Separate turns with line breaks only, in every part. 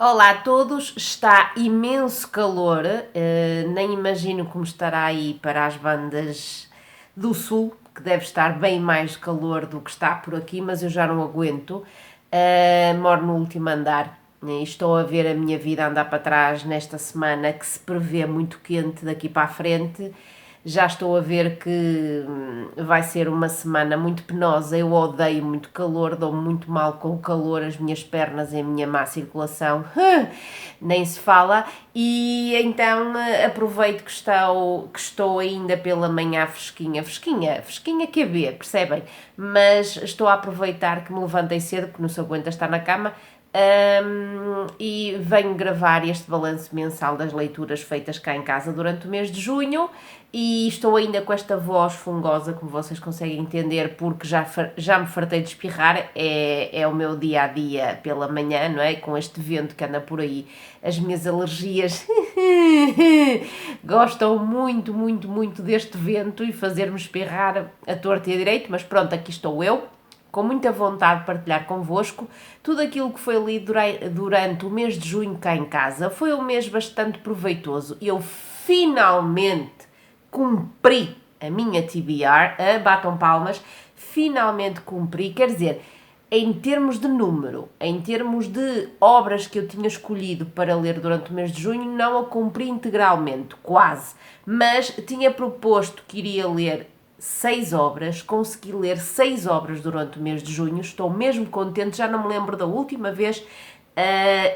Olá a todos, está imenso calor, nem imagino como estará aí para as bandas do sul, que deve estar bem mais calor do que está por aqui, mas eu já não aguento. Moro no último andar e estou a ver a minha vida andar para trás nesta semana que se prevê muito quente daqui para a frente. Já estou a ver que vai ser uma semana muito penosa. Eu odeio muito calor, dou-me muito mal com o calor, as minhas pernas e a minha má circulação nem se fala. E então aproveito que estou ainda pela manhã fresquinha QB, percebem? Mas estou a aproveitar que me levantei cedo, porque não se aguenta estar na cama. E venho gravar este balanço mensal das leituras feitas cá em casa durante o mês de junho e estou ainda com esta voz fungosa, como vocês conseguem entender, porque já me fartei de espirrar, é o meu dia a dia pela manhã, não é? Com este vento que anda por aí, as minhas alergias gostam muito, muito, muito deste vento e fazer-me espirrar a torta e a direito, mas pronto, aqui estou eu com muita vontade de partilhar convosco tudo aquilo que foi lido durante o mês de junho cá em casa. Foi um mês bastante proveitoso. Eu finalmente cumpri a minha TBR, batam palmas, finalmente cumpri, quer dizer, em termos de número, em termos de obras que eu tinha escolhido para ler durante o mês de junho, não a cumpri integralmente, quase, mas tinha proposto que iria ler 6 obras, consegui ler 6 obras durante o mês de junho, estou mesmo contente, já não me lembro da última vez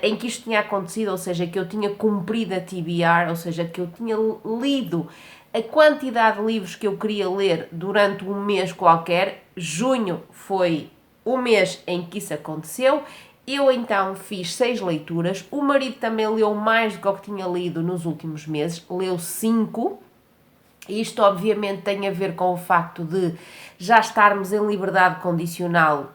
em que isto tinha acontecido, ou seja, que eu tinha cumprido a TBR, ou seja, que eu tinha lido a quantidade de livros que eu queria ler durante um mês qualquer. Junho foi o mês em que isso aconteceu. Eu então fiz 6 leituras, o marido também leu mais do que o que tinha lido nos últimos meses, leu 5. Isto obviamente tem a ver com o facto de já estarmos em liberdade condicional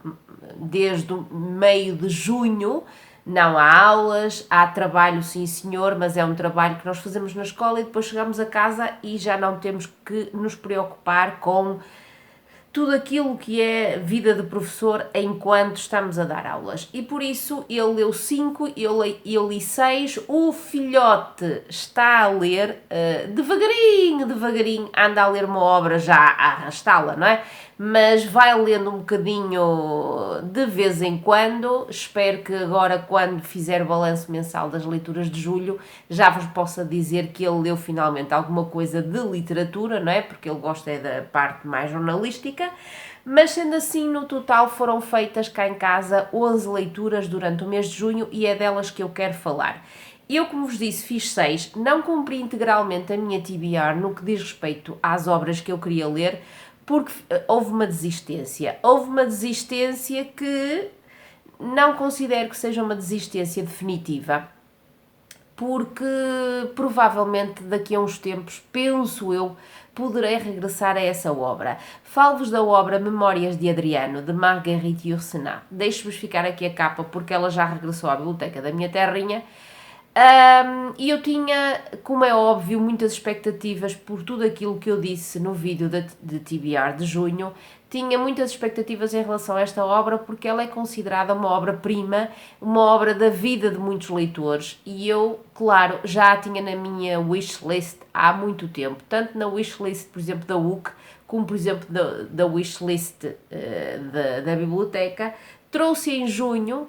desde o meio de junho. Não há aulas, há trabalho sim senhor, mas é um trabalho que nós fazemos na escola e depois chegamos a casa e já não temos que nos preocupar com tudo aquilo que é vida de professor enquanto estamos a dar aulas. E por isso ele leu 5, eu li 6, o filhote está a ler devagarinho, anda a ler uma obra já a arrastá-la, não é? Mas vai lendo um bocadinho de vez em quando. Espero que agora, quando fizer o balanço mensal das leituras de julho, já vos possa dizer que ele leu finalmente alguma coisa de literatura, não é? Porque ele gosta da parte mais jornalística. Mas sendo assim, no total foram feitas cá em casa 11 leituras durante o mês de junho e é delas que eu quero falar. Eu, como vos disse, fiz 6, não cumpri integralmente a minha TBR no que diz respeito às obras que eu queria ler, porque houve uma desistência. Houve uma desistência que não considero que seja uma desistência definitiva, porque provavelmente daqui a uns tempos, penso eu, poderei regressar a essa obra. Falo-vos da obra Memórias de Adriano, de Marguerite Yourcenar. Deixo-vos ficar aqui a capa porque ela já regressou à biblioteca da minha terrinha. E eu tinha, como é óbvio, muitas expectativas por tudo aquilo que eu disse no vídeo de TBR de junho. Tinha muitas expectativas em relação a esta obra porque ela é considerada uma obra-prima, uma obra da vida de muitos leitores e eu, claro, já a tinha na minha wishlist há muito tempo, tanto na wishlist, por exemplo, da UC, como por exemplo da wishlist da biblioteca. Trouxe em junho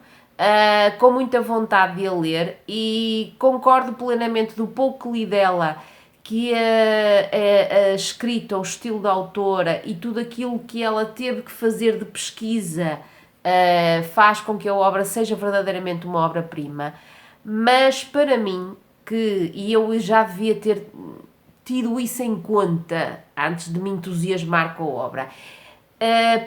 com muita vontade de a ler e concordo plenamente do pouco que li dela, que a escrita, o estilo da autora e tudo aquilo que ela teve que fazer de pesquisa faz com que a obra seja verdadeiramente uma obra-prima. Mas para mim, e eu já devia ter tido isso em conta antes de me entusiasmar com a obra,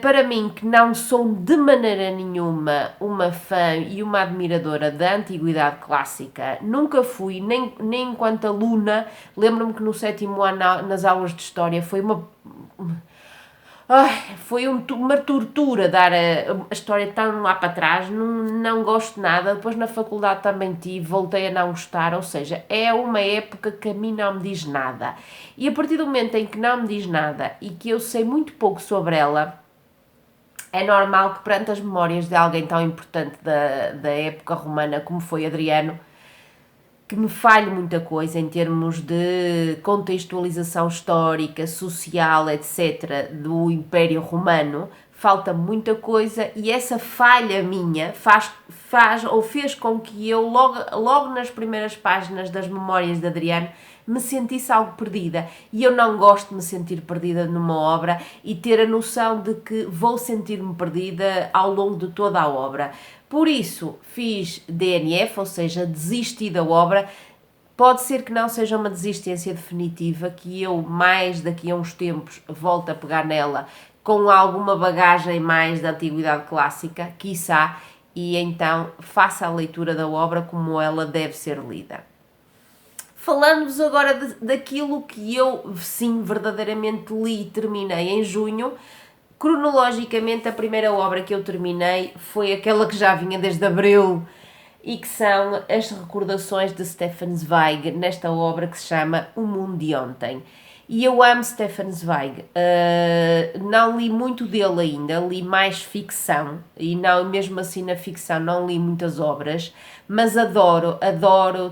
para mim, que não sou de maneira nenhuma uma fã e uma admiradora da antiguidade clássica, nunca fui, nem enquanto aluna. Lembro-me que no 7º ano, nas aulas de História, foi uma tortura dar a história tão lá para trás, não gosto nada. Depois na faculdade também tive, voltei a não gostar, ou seja, é uma época que a mim não me diz nada. E a partir do momento em que não me diz nada e que eu sei muito pouco sobre ela, é normal que perante as memórias de alguém tão importante da época romana como foi Adriano, que me falhe muita coisa em termos de contextualização histórica, social, etc., do Império Romano, falta muita coisa e essa falha minha fez com que eu, logo nas primeiras páginas das memórias de Adriano, me sentisse algo perdida. E eu não gosto de me sentir perdida numa obra e ter a noção de que vou sentir-me perdida ao longo de toda a obra. Por isso, fiz DNF, ou seja, desisti da obra. Pode ser que não seja uma desistência definitiva, que eu mais daqui a uns tempos volte a pegar nela com alguma bagagem mais da antiguidade clássica, quiçá, e então faça a leitura da obra como ela deve ser lida. Falando-vos agora daquilo que eu, sim, verdadeiramente li e terminei em junho. Cronologicamente, a primeira obra que eu terminei foi aquela que já vinha desde abril e que são as recordações de Stefan Zweig nesta obra que se chama O Mundo de Ontem. E eu amo Stefan Zweig, não li muito dele ainda, li mais ficção, e não, mesmo assim na ficção não li muitas obras, mas adoro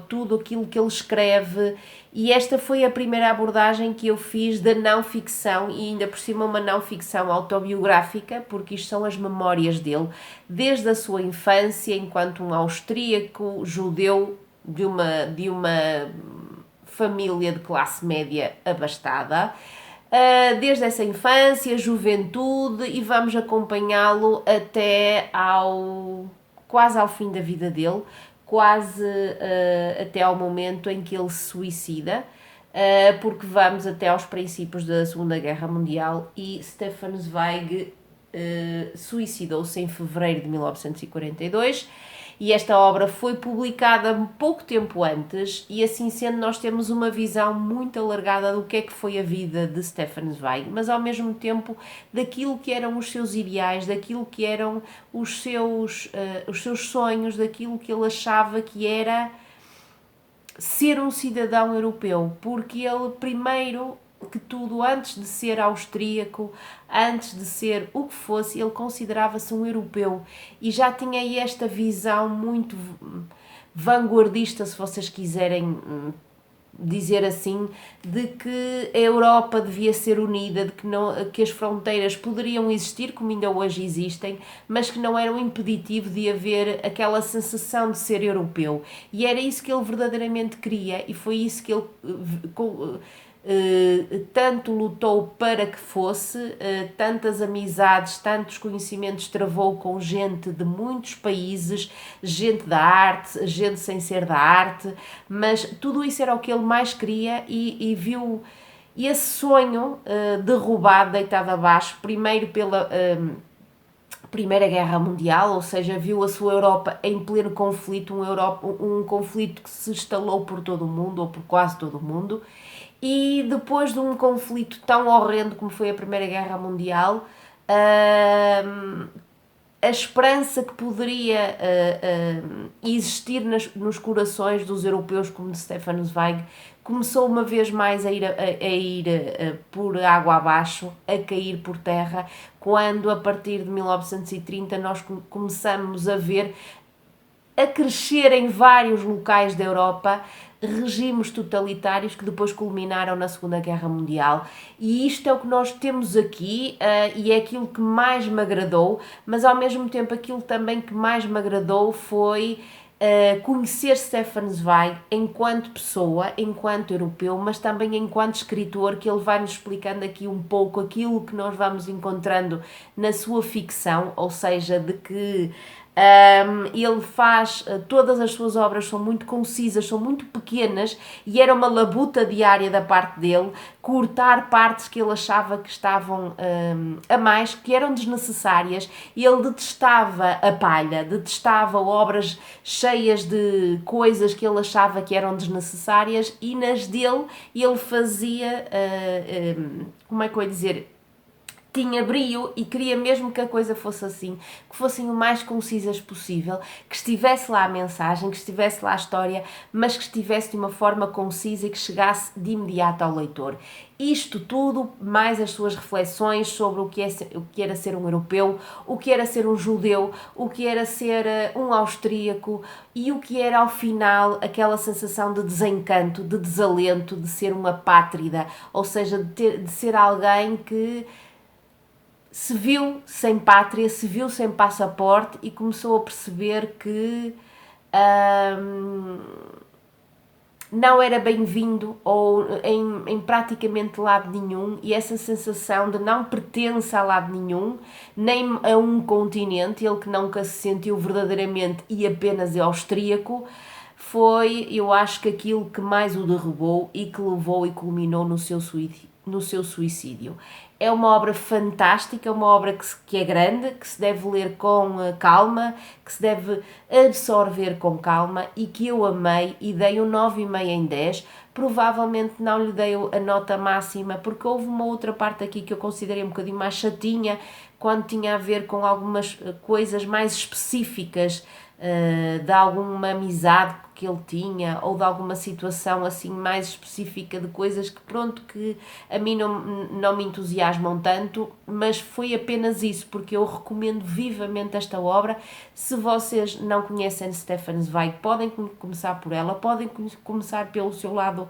tudo aquilo que ele escreve, e esta foi a primeira abordagem que eu fiz da não ficção, e ainda por cima uma não ficção autobiográfica, porque isto são as memórias dele, desde a sua infância enquanto um austríaco judeu de uma família de classe média abastada, desde essa infância, juventude, e vamos acompanhá-lo quase ao fim da vida dele, quase até ao momento em que ele se suicida, porque vamos até aos princípios da Segunda Guerra Mundial e Stefan Zweig suicidou-se em fevereiro de 1942. E esta obra foi publicada pouco tempo antes, e assim sendo nós temos uma visão muito alargada do que é que foi a vida de Stefan Zweig, mas ao mesmo tempo daquilo que eram os seus ideais, daquilo que eram os seus sonhos, daquilo que ele achava que era ser um cidadão europeu, porque ele primeiro que tudo, antes de ser austríaco, antes de ser o que fosse, ele considerava-se um europeu e já tinha esta visão muito vanguardista, se vocês quiserem dizer assim, de que a Europa devia ser unida, de que as fronteiras poderiam existir, como ainda hoje existem, mas que não eram impeditivo de haver aquela sensação de ser europeu. E era isso que ele verdadeiramente queria, e foi isso que ele tanto lutou para que fosse, tantas amizades, tantos conhecimentos travou com gente de muitos países, gente da arte, gente sem ser da arte, mas tudo isso era o que ele mais queria e viu esse sonho derrubado, deitado abaixo, primeiro pela Primeira Guerra Mundial, ou seja, viu a sua Europa em pleno conflito, um conflito que se instalou por todo o mundo, ou por quase todo o mundo, e depois de um conflito tão horrendo como foi a Primeira Guerra Mundial, a esperança que poderia existir nos corações dos europeus como de Stefan Zweig começou uma vez mais a ir por água abaixo, a cair por terra, quando a partir de 1930 nós começamos a ver a crescer em vários locais da Europa regimes totalitários que depois culminaram na Segunda Guerra Mundial, e isto é o que nós temos aqui, e é aquilo que mais me agradou, mas ao mesmo tempo aquilo também que mais me agradou foi conhecer Stefan Zweig enquanto pessoa, enquanto europeu, mas também enquanto escritor, que ele vai nos explicando aqui um pouco aquilo que nós vamos encontrando na sua ficção, ou seja, de que ele faz, todas as suas obras são muito concisas, são muito pequenas, e era uma labuta diária da parte dele, cortar partes que ele achava que estavam a mais, que eram desnecessárias. Ele detestava a palha, detestava obras cheias de coisas que ele achava que eram desnecessárias, e nas dele ele fazia, como é que eu ia dizer, tinha brio e queria mesmo que a coisa fosse assim, que fossem o mais concisas possível, que estivesse lá a mensagem, que estivesse lá a história, mas que estivesse de uma forma concisa e que chegasse de imediato ao leitor. Isto tudo, mais as suas reflexões sobre o que era ser um europeu, o que era ser um judeu, o que era ser um austríaco e o que era ao final aquela sensação de desencanto, de desalento, de ser uma pátrida, ou seja, de ser alguém que se viu sem pátria, se viu sem passaporte e começou a perceber que não era bem-vindo ou em praticamente lado nenhum, e essa sensação de não pertence a lado nenhum, nem a um continente, ele que nunca se sentiu verdadeiramente e apenas austríaco, foi, eu acho que aquilo que mais o derrubou e que levou e culminou no seu suicídio. É uma obra fantástica, uma obra que é grande, que se deve ler com calma, que se deve absorver com calma e que eu amei e dei um 9,5 em 10. Provavelmente não lhe dei a nota máxima porque houve uma outra parte aqui que eu considerei um bocadinho mais chatinha, quando tinha a ver com algumas coisas mais específicas de alguma amizade que ele tinha ou de alguma situação assim mais específica de coisas que pronto, que a mim não me entusiasmam tanto, mas foi apenas isso, porque eu recomendo vivamente esta obra. Se vocês não conhecem Stefan Zweig, podem começar por ela, podem começar pelo seu lado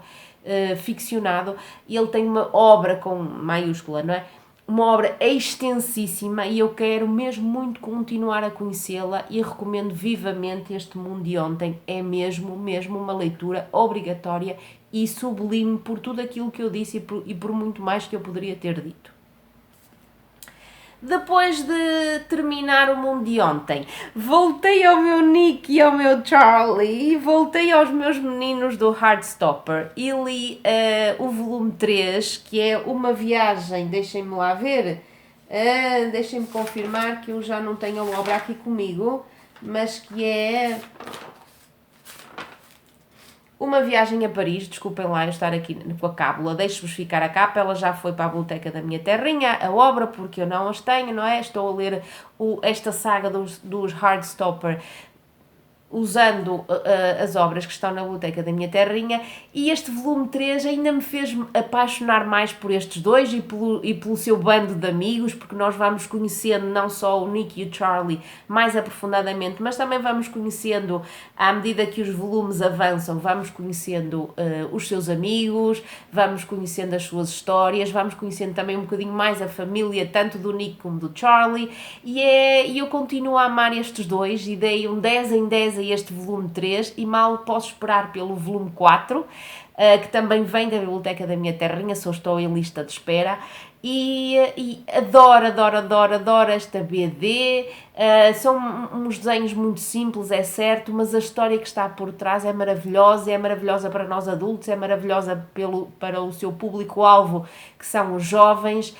ficcionado. Ele tem uma obra com maiúscula, não é? Uma obra extensíssima e eu quero mesmo muito continuar a conhecê-la e recomendo vivamente Este Mundo de Ontem. É mesmo uma leitura obrigatória e sublime por tudo aquilo que eu disse e por muito mais que eu poderia ter dito. Depois de terminar O Mundo de Ontem, voltei ao meu Nick e ao meu Charlie, voltei aos meus meninos do Heartstopper e li o volume 3, que é uma viagem, deixem-me lá ver, deixem-me confirmar que eu já não tenho a obra aqui comigo, mas que é Uma Viagem a Paris. Desculpem lá eu estar aqui com a cábula, deixo-vos ficar a capa, ela já foi para a biblioteca da minha terrinha, a obra, porque eu não as tenho, não é? Estou a ler esta saga dos Heartstopper usando as obras que estão na biblioteca da minha terrinha, e este volume 3 ainda me fez apaixonar mais por estes dois e pelo seu bando de amigos, porque nós vamos conhecendo não só o Nick e o Charlie mais aprofundadamente, mas também vamos conhecendo, à medida que os volumes avançam, vamos conhecendo os seus amigos, vamos conhecendo as suas histórias, vamos conhecendo também um bocadinho mais a família, tanto do Nick como do Charlie, e eu continuo a amar estes dois e dei um 10 em 10 a este volume 3 e mal posso esperar pelo volume 4, que também vem da biblioteca da minha terrinha, só estou em lista de espera. E adoro esta BD. São uns desenhos muito simples, é certo, mas a história que está por trás é maravilhosa para nós adultos, é maravilhosa para o seu público-alvo, que são os jovens.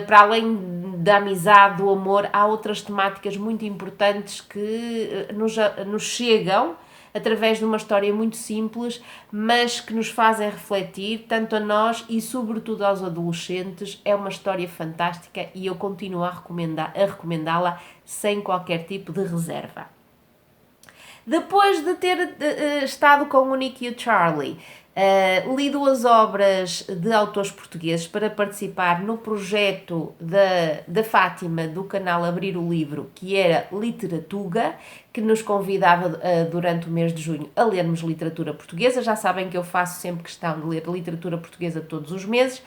Para além da amizade, do amor, há outras temáticas muito importantes que nos chegam através de uma história muito simples, mas que nos fazem refletir, tanto a nós e sobretudo aos adolescentes. É uma história fantástica e eu continuo a recomendá-la sem qualquer tipo de reserva. Depois de ter estado com o Nick e o Charlie, li 2 obras de autores portugueses para participar no projeto da Fátima do canal Abrir o Livro, que era Literatuga, que nos convidava durante o mês de junho a lermos literatura portuguesa. Já sabem que eu faço sempre questão de ler literatura portuguesa todos os meses.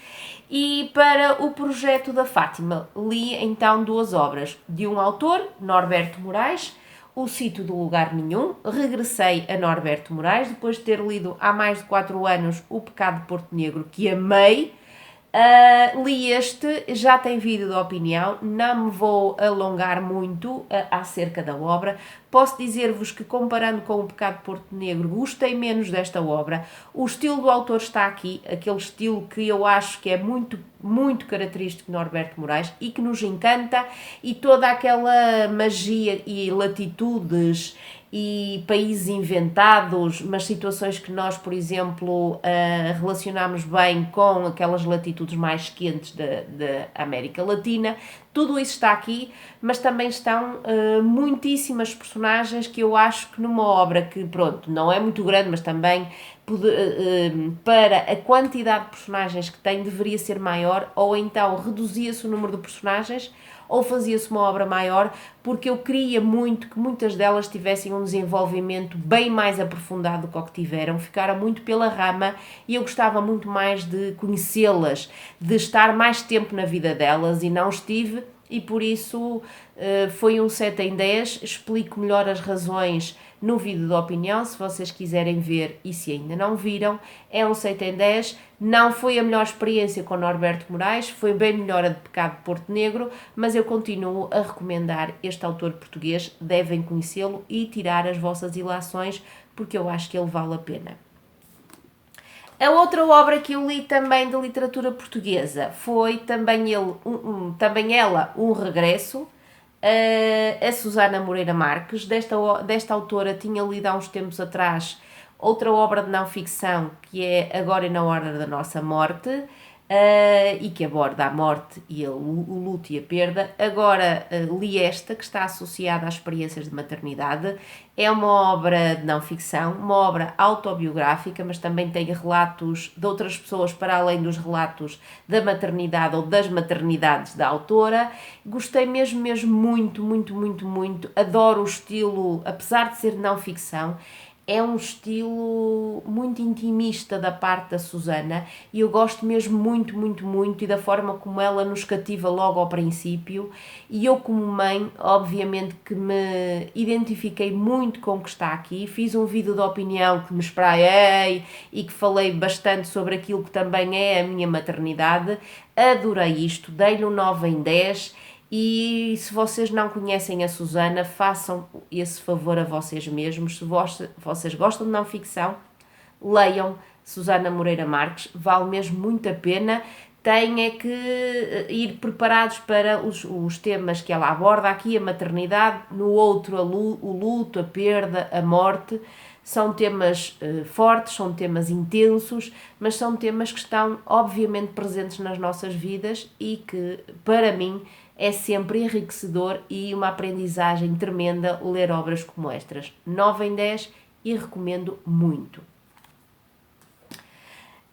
E para o projeto da Fátima li então 2 obras de um autor, Norberto Moraes, O Sítio do Lugar Nenhum. Regressei a Norberto Moraes, depois de ter lido há mais de 4 anos O Pecado de Porto Negro, que amei. Li este, já tem vídeo de opinião, não me vou alongar muito acerca da obra. Posso dizer-vos que, comparando com O Pecado de Porto Negro, gostei menos desta obra. O estilo do autor está aqui, aquele estilo que eu acho que é muito característico de Norberto Moraes e que nos encanta, e toda aquela magia e latitudes e países inventados, mas situações que nós, por exemplo, relacionamos bem com aquelas latitudes mais quentes da América Latina. Tudo isso está aqui, mas também estão muitíssimas personagens que eu acho que numa obra que, pronto, não é muito grande, mas também para a quantidade de personagens que tem deveria ser maior, ou então reduzia-se o número de personagens, ou fazia-se uma obra maior, porque eu queria muito que muitas delas tivessem um desenvolvimento bem mais aprofundado do que o que tiveram, ficaram muito pela rama e eu gostava muito mais de conhecê-las, de estar mais tempo na vida delas e não estive, e por isso foi um 7 em 10, explico melhor as razões no vídeo de opinião, se vocês quiserem ver e se ainda não viram, é um 7 em 10, não foi a melhor experiência com Norberto Moraes, foi bem melhor a de Pecado de Porto Negro, mas eu continuo a recomendar este autor português, devem conhecê-lo e tirar as vossas ilações, porque eu acho que ele vale a pena. A outra obra que eu li também de literatura portuguesa foi também ela, Um Regresso, a Susana Moreira Marques. Desta autora tinha lido há uns tempos atrás outra obra de não ficção que é Agora e na Hora da Nossa Morte, e que aborda a morte e o luto e a perda. Agora li esta, que está associada às experiências de maternidade. É uma obra de não ficção, uma obra autobiográfica, mas também tem relatos de outras pessoas para além dos relatos da maternidade ou das maternidades da autora. Gostei mesmo muito, muito, muito, muito. Adoro o estilo, apesar de ser não ficção, é um estilo muito intimista da parte da Susana e eu gosto mesmo muito, muito, muito, e da forma como ela nos cativa logo ao princípio, e eu como mãe, obviamente que me identifiquei muito com o que está aqui, fiz um vídeo de opinião que me espraiei e que falei bastante sobre aquilo que também é a minha maternidade. Adorei isto, dei-lhe um 9 em 10. E se vocês não conhecem a Susana, façam esse favor a vocês mesmos. Se vocês gostam de não ficção, leiam Susana Moreira Marques, vale mesmo muito a pena. Têm é que ir preparados para os temas que ela aborda aqui, a maternidade, no outro o luto, a perda, a morte. São temas fortes, são temas intensos, mas são temas que estão obviamente presentes nas nossas vidas e que, para mim, é sempre enriquecedor e uma aprendizagem tremenda ler obras como estas. 9 em 10 e recomendo muito.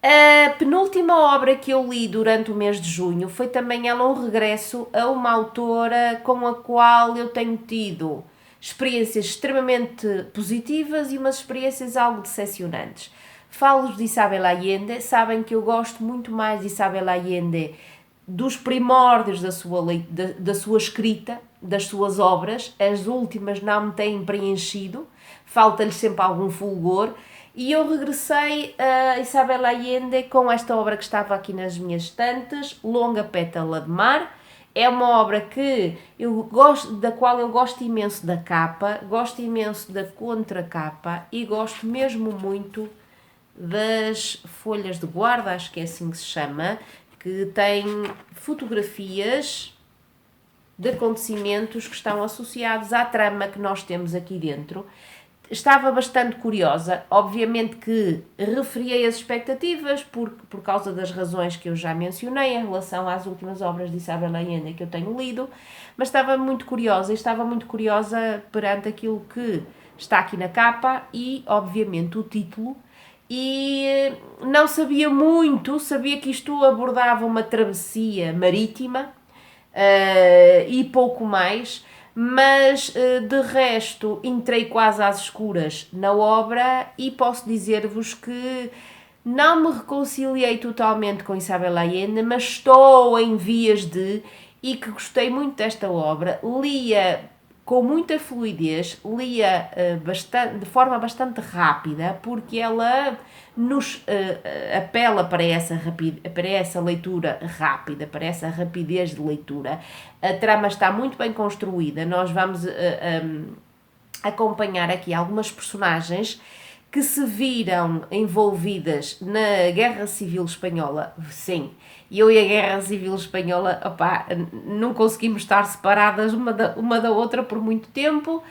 A penúltima obra que eu li durante o mês de junho foi também ela um regresso a uma autora com a qual eu tenho tido experiências extremamente positivas e umas experiências algo decepcionantes. Falo de Isabel Allende, sabem que eu gosto muito mais de Isabel Allende dos primórdios da sua escrita, das suas obras. As últimas não me têm preenchido, falta-lhe sempre algum fulgor, e eu regressei a Isabel Allende com esta obra que estava aqui nas minhas estantes, Longa Pétala de Mar. É uma obra da qual eu gosto imenso da capa, gosto imenso da contracapa e gosto mesmo muito das folhas de guarda, acho que é assim que se chama, que tem fotografias de acontecimentos que estão associados à trama que nós temos aqui dentro. Estava bastante curiosa, obviamente que referiei as expectativas por causa das razões que eu já mencionei em relação às últimas obras de Isabel Allende que eu tenho lido, mas estava muito curiosa perante aquilo que está aqui na capa e, obviamente, o título. E não sabia muito, sabia que isto abordava uma travessia marítima e pouco mais, mas de resto entrei quase às escuras na obra e posso dizer-vos que não me reconciliei totalmente com Isabel Allende, mas estou em vias e que gostei muito desta obra. Lia com muita fluidez, lia de forma bastante rápida, porque ela nos apela para essa leitura rápida, para essa rapidez de leitura. A trama está muito bem construída, nós vamos acompanhar aqui algumas personagens que se viram envolvidas na Guerra Civil Espanhola. Sim, eu e a Guerra Civil Espanhola, não conseguimos estar separadas uma da outra por muito tempo.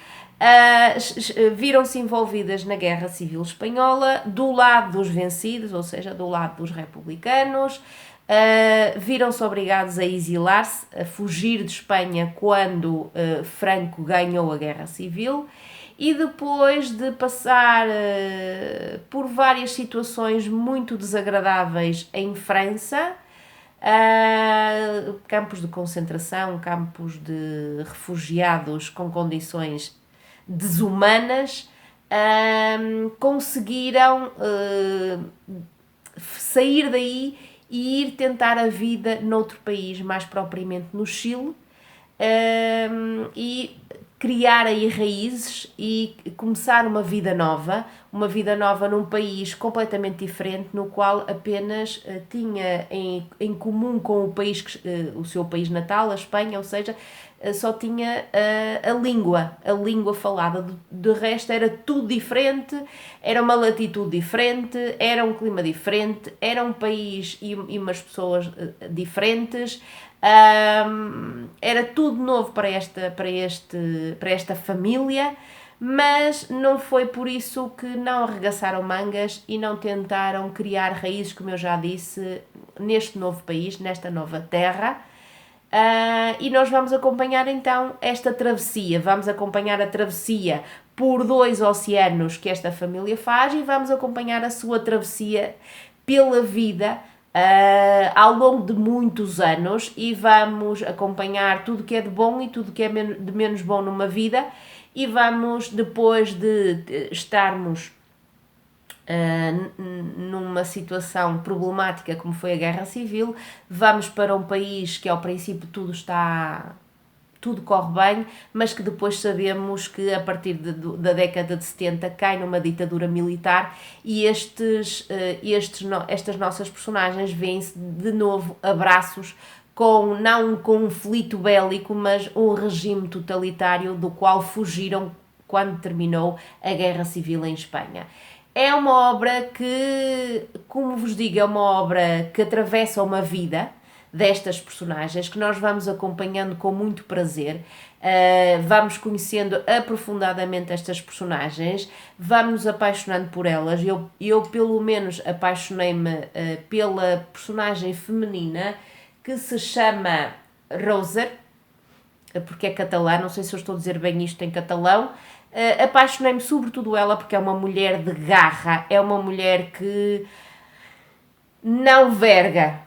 viram-se envolvidas na Guerra Civil Espanhola, do lado dos vencidos, ou seja, do lado dos republicanos. Viram-se obrigados a exilar-se, a fugir de Espanha quando Franco ganhou a Guerra Civil, e depois de passar por várias situações muito desagradáveis em França, campos de concentração, campos de refugiados com condições desumanas, conseguiram sair daí e ir tentar a vida noutro país, mais propriamente no Chile, e criar aí raízes e começar uma vida nova num país completamente diferente, no qual apenas tinha em comum com o país, o seu país natal, a Espanha, ou seja, só tinha a língua falada. De resto era tudo diferente, era uma latitude diferente, era um clima diferente, era um país e umas pessoas diferentes. Era tudo novo para esta família, mas não foi por isso que não arregaçaram mangas e não tentaram criar raízes, como eu já disse, neste novo país, nesta nova terra. E nós vamos acompanhar então esta travessia, vamos acompanhar a travessia por 2 oceanos que esta família faz, e vamos acompanhar a sua travessia pela vida ao longo de muitos anos, e vamos acompanhar tudo que é de bom e tudo que é de menos bom numa vida, e vamos, depois de estarmos numa situação problemática como foi a Guerra Civil, vamos para um país que ao princípio tudo corre bem, mas que depois sabemos que a partir da década de 70 cai numa ditadura militar, e estas nossas personagens vêm-se de novo a braços com não um conflito bélico, mas um regime totalitário do qual fugiram quando terminou a Guerra Civil em Espanha. É uma obra que, como vos digo, é uma obra que atravessa uma vida destas personagens, que nós vamos acompanhando com muito prazer, vamos conhecendo aprofundadamente estas personagens, vamos nos apaixonando por elas. Eu pelo menos apaixonei-me pela personagem feminina que se chama Roser, porque é catalã, não sei se eu estou a dizer bem isto em catalão. Apaixonei-me sobretudo ela porque é uma mulher de garra, é uma mulher que não verga,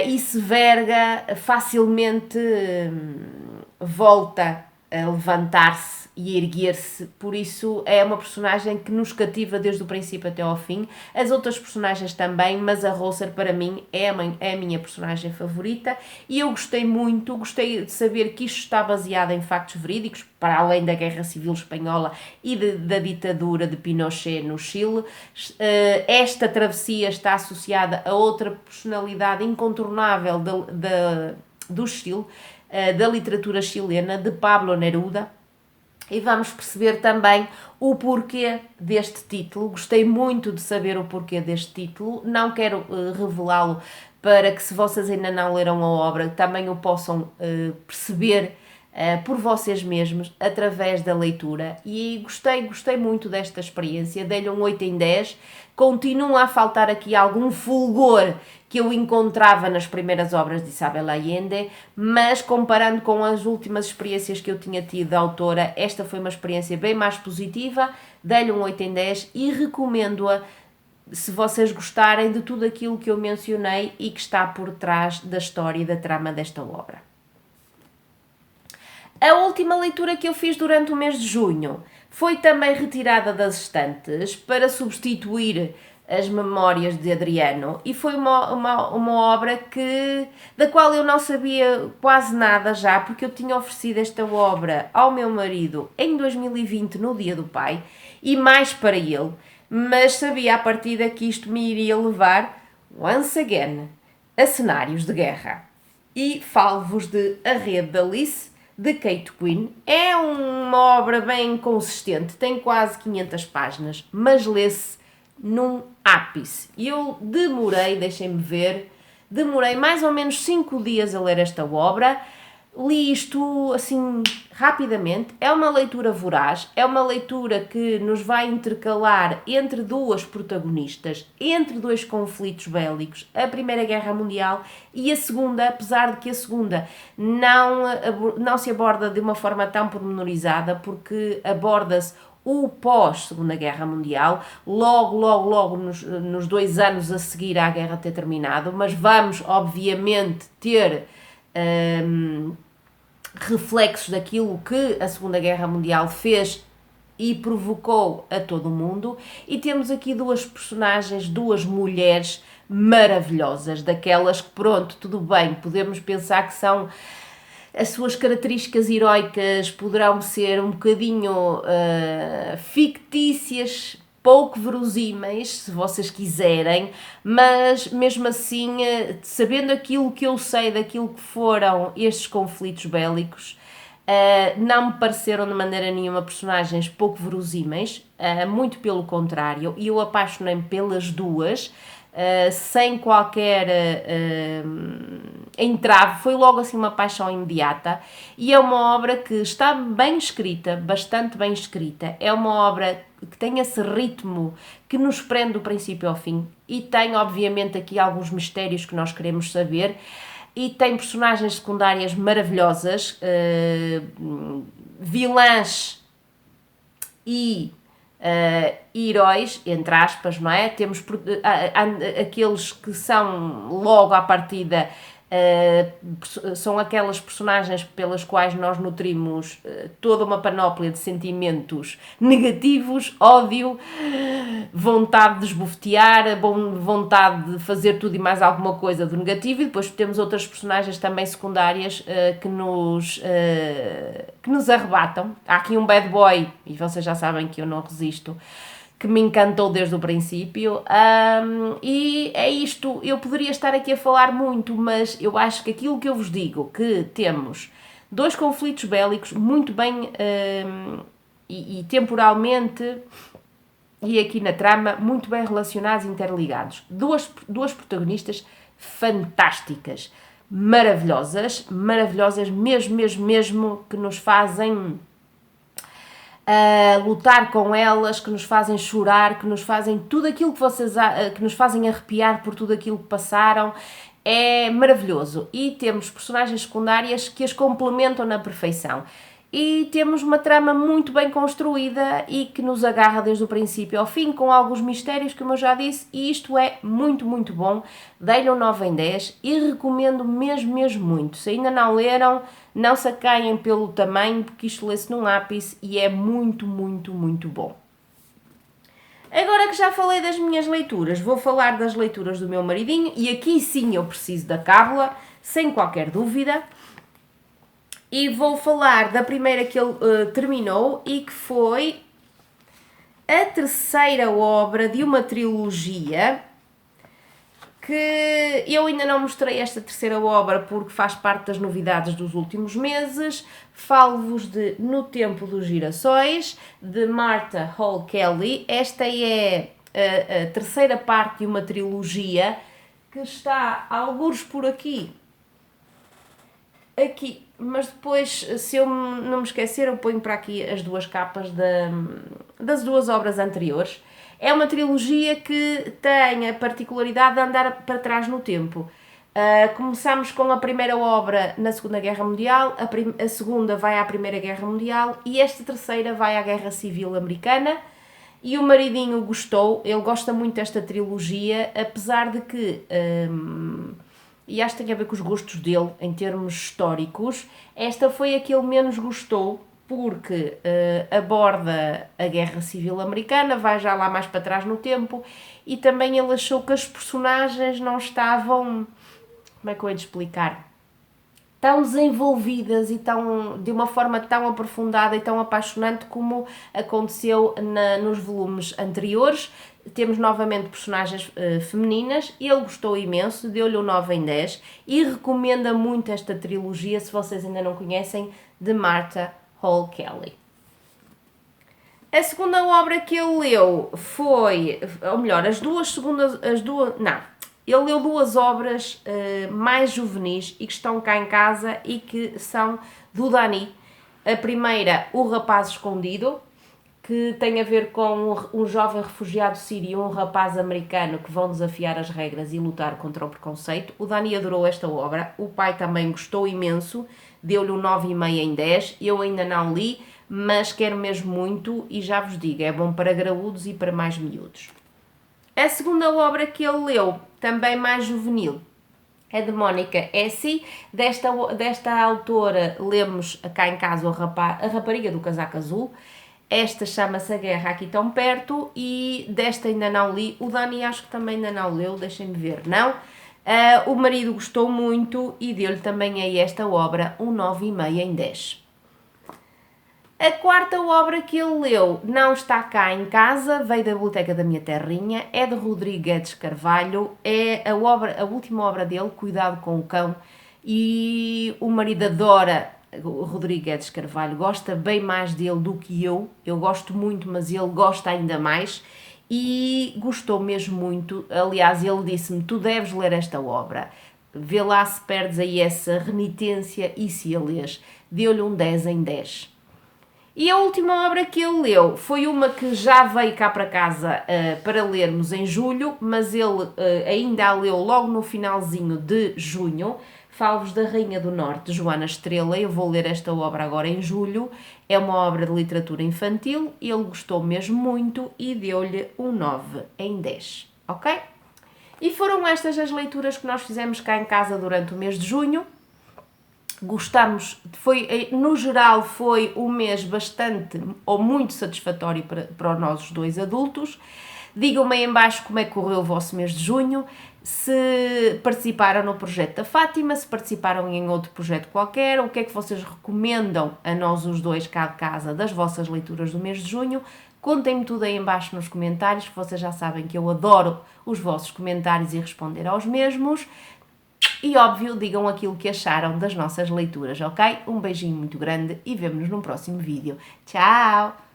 e se verga facilmente volta a levantar-se e erguer-se. Por isso é uma personagem que nos cativa desde o princípio até ao fim. As outras personagens também, mas a Roser para mim é a minha personagem favorita, e eu gostei de saber que isto está baseado em factos verídicos, para além da Guerra Civil Espanhola e da ditadura de Pinochet no Chile. Esta travessia está associada a outra personalidade incontornável do Chile, da literatura chilena, de Pablo Neruda, e vamos perceber também o porquê deste título. Gostei muito de saber o porquê deste título, não quero revelá-lo, para que, se vocês ainda não leram a obra, também o possam perceber por vocês mesmos através da leitura. E gostei muito desta experiência, dei-lhe um 8 em 10. Continua a faltar aqui algum fulgor que eu encontrava nas primeiras obras de Isabel Allende, mas comparando com as últimas experiências que eu tinha tido da autora, esta foi uma experiência bem mais positiva. Dei-lhe um 8 em 10 e recomendo-a se vocês gostarem de tudo aquilo que eu mencionei e que está por trás da história e da trama desta obra. A última leitura que eu fiz durante o mês de junho foi também retirada das estantes para substituir as Memórias de Adriano, e foi uma obra da qual eu não sabia quase nada já, porque eu tinha oferecido esta obra ao meu marido em 2020, no Dia do Pai, e mais para ele, mas sabia à partida que isto me iria levar, once again, a cenários de guerra. E falo-vos de A Rede de Alice, de Kate Quinn. É uma obra bem consistente, tem quase 500 páginas, mas lê-se num ápice. E eu demorei mais ou menos 5 dias a ler esta obra. li isto assim rapidamente, é uma leitura voraz, é uma leitura que nos vai intercalar entre duas protagonistas, entre dois conflitos bélicos, a Primeira Guerra Mundial e a Segunda, apesar de que a Segunda não se aborda de uma forma tão pormenorizada, porque aborda-se o pós-Segunda Guerra Mundial, logo nos 2 anos a seguir à guerra ter terminado, mas vamos obviamente ter reflexos daquilo que a Segunda Guerra Mundial fez e provocou a todo o mundo, e temos aqui duas personagens, duas mulheres maravilhosas, daquelas que, pronto, tudo bem, podemos pensar que são as suas características heroicas, poderão ser um bocadinho fictícias, pouco verosímeis, se vocês quiserem, mas mesmo assim, sabendo aquilo que eu sei daquilo que foram estes conflitos bélicos, não me pareceram de maneira nenhuma personagens pouco verosímeis, muito pelo contrário, e eu apaixonei-me pelas duas, sem qualquer entrave, foi logo assim uma paixão imediata, e é uma obra que está bem escrita, bastante bem escrita, é uma obra que tem esse ritmo que nos prende do princípio ao fim, e tem obviamente aqui alguns mistérios que nós queremos saber, e tem personagens secundárias maravilhosas, vilãs e heróis, entre aspas, não é? Temos aqueles que são logo à partida, são aquelas personagens pelas quais nós nutrimos toda uma panóplia de sentimentos negativos, ódio, vontade de esbofetear, vontade de fazer tudo e mais alguma coisa do negativo, e depois temos outras personagens também secundárias que nos arrebatam. Há aqui um bad boy, e vocês já sabem que eu não resisto, que me encantou desde o princípio, e é isto. Eu poderia estar aqui a falar muito, mas eu acho que aquilo que eu vos digo, que temos dois conflitos bélicos muito bem e temporalmente e aqui na trama muito bem relacionados e interligados, duas protagonistas fantásticas, maravilhosas mesmo, que nos fazem lutar com elas, que nos fazem chorar, que nos fazem tudo aquilo que nos fazem arrepiar por tudo aquilo que passaram. É maravilhoso, e temos personagens secundárias que as complementam na perfeição, e temos uma trama muito bem construída e que nos agarra desde o princípio ao fim, com alguns mistérios, como eu já disse, e isto é muito bom. Dei-lhe um 9 em 10 e recomendo mesmo muito. Se ainda não leram, não se acaiem pelo tamanho, porque isto lê-se num ápice e é muito bom. Agora que já falei das minhas leituras, vou falar das leituras do meu maridinho, e aqui sim eu preciso da cábula, sem qualquer dúvida. E vou falar da primeira que ele terminou, e que foi a terceira obra de uma trilogia, que eu ainda não mostrei esta terceira obra porque faz parte das novidades dos últimos meses. Falo-vos de No Tempo dos Girassóis, de Martha Hall Kelly. Esta é a terceira parte de uma trilogia que está algures por aqui, mas depois, se eu não me esquecer, eu ponho para aqui as duas capas das duas obras anteriores. É uma trilogia que tem a particularidade de andar para trás no tempo. Começamos com a primeira obra na Segunda Guerra Mundial, a segunda vai à Primeira Guerra Mundial, e esta terceira vai à Guerra Civil Americana. E o maridinho gostou, ele gosta muito desta trilogia, apesar de que... e acho que tem a ver com os gostos dele em termos históricos, esta foi a que ele menos gostou, porque aborda a Guerra Civil Americana, vai já lá mais para trás no tempo, e também ele achou que as personagens não estavam, como é que eu hei de explicar, tão desenvolvidas e de uma forma tão aprofundada e tão apaixonante como aconteceu nos volumes anteriores. Temos novamente personagens femininas, e ele gostou imenso, deu-lhe um 9 em 10 e recomenda muito esta trilogia, se vocês ainda não conhecem, de Martha Hall Kelly. A segunda obra que ele leu foi, ou melhor, Ele leu duas obras mais juvenis e que estão cá em casa e que são do Dani. A primeira, O Rapaz Escondido, que tem a ver com um jovem refugiado sírio e um rapaz americano que vão desafiar as regras e lutar contra o preconceito. O Dani adorou esta obra, o pai também gostou imenso, deu-lhe um 9,5 em 10, eu ainda não li, mas quero mesmo muito e já vos digo, é bom para graúdos e para mais miúdos. A segunda obra que ele leu, também mais juvenil, é de Mónica Essi. Desta autora lemos cá em casa a Rapariga do Casaco Azul. Esta chama-se A Guerra Aqui Tão Perto e desta ainda não li. O Dani acho que também ainda não leu, deixem-me ver, não? O marido gostou muito e deu-lhe também a esta obra um 9,5 em 10. A quarta obra que ele leu não está cá em casa, veio da biblioteca da minha terrinha, é de Rodrigo Guedes Carvalho, é a última obra dele, Cuidado com o Cão, e o marido adora o Rodrigo Guedes Carvalho, gosta bem mais dele do que eu gosto muito, mas ele gosta ainda mais, e gostou mesmo muito. Aliás, ele disse-me, tu deves ler esta obra, vê lá se perdes aí essa renitência e se a lês. Deu-lhe um 10 em 10. E a última obra que ele leu foi uma que já veio cá para casa para lermos em julho, mas ele ainda a leu logo no finalzinho de junho. Falo-vos da Rainha do Norte, de Joana Estrela. Eu vou ler esta obra agora em julho. É uma obra de literatura infantil. Ele gostou mesmo muito e deu-lhe um 9 em 10, ok? E foram estas as leituras que nós fizemos cá em casa durante o mês de junho. Gostamos, no geral foi um mês bastante ou muito satisfatório para nós os dois adultos. Digam-me aí em baixo como é que correu o vosso mês de junho, se participaram no projeto da Fátima, se participaram em outro projeto qualquer, o que é que vocês recomendam a nós os dois cá de casa das vossas leituras do mês de junho. Contem-me tudo aí em baixo nos comentários, que vocês já sabem que eu adoro os vossos comentários e responder aos mesmos. E óbvio, digam aquilo que acharam das nossas leituras, ok? Um beijinho muito grande e vemo-nos num próximo vídeo. Tchau!